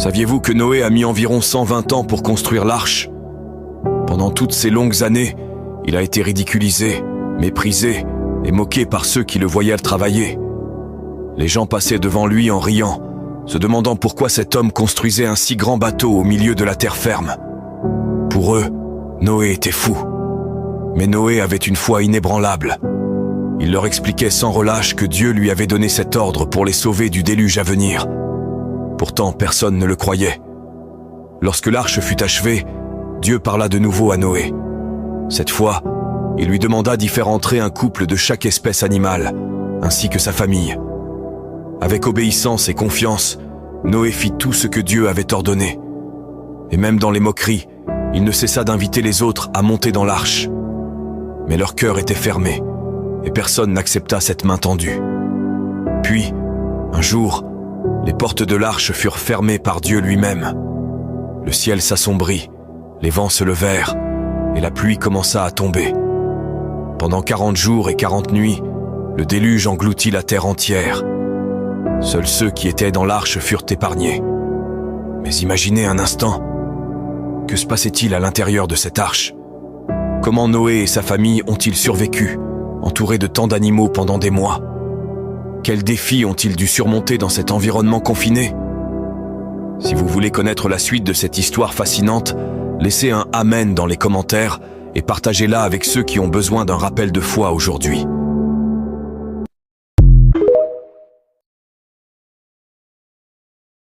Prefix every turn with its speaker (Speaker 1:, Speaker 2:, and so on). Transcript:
Speaker 1: Saviez-vous que Noé a mis environ 120 ans pour construire l'arche? Pendant toutes ces longues années, il a été ridiculisé, méprisé et moqué par ceux qui le voyaient travailler. Les gens passaient devant lui en riant, se demandant pourquoi cet homme construisait un si grand bateau au milieu de la terre ferme. Pour eux, Noé était fou. Mais Noé avait une foi inébranlable. Il leur expliquait sans relâche que Dieu lui avait donné cet ordre pour les sauver du déluge à venir. Pourtant, personne ne le croyait. Lorsque l'arche fut achevée, Dieu parla de nouveau à Noé. Cette fois, il lui demanda d'y faire entrer un couple de chaque espèce animale, ainsi que sa famille. Avec obéissance et confiance, Noé fit tout ce que Dieu avait ordonné. Et même dans les moqueries, il ne cessa d'inviter les autres à monter dans l'arche. Mais leur cœur était fermé, et personne n'accepta cette main tendue. Puis, un jour, les portes de l'arche furent fermées par Dieu lui-même. Le ciel s'assombrit, les vents se levèrent, et la pluie commença à tomber. Pendant 40 jours et 40 nuits, le déluge engloutit la terre entière. Seuls ceux qui étaient dans l'arche furent épargnés. Mais imaginez un instant, que se passait-il à l'intérieur de cette arche? Comment Noé et sa famille ont-ils survécu, entourés de tant d'animaux pendant des mois? Quels défis ont-ils dû surmonter dans cet environnement confiné? Si vous voulez connaître la suite de cette histoire fascinante, laissez un Amen dans les commentaires et partagez-la avec ceux qui ont besoin d'un rappel de foi aujourd'hui.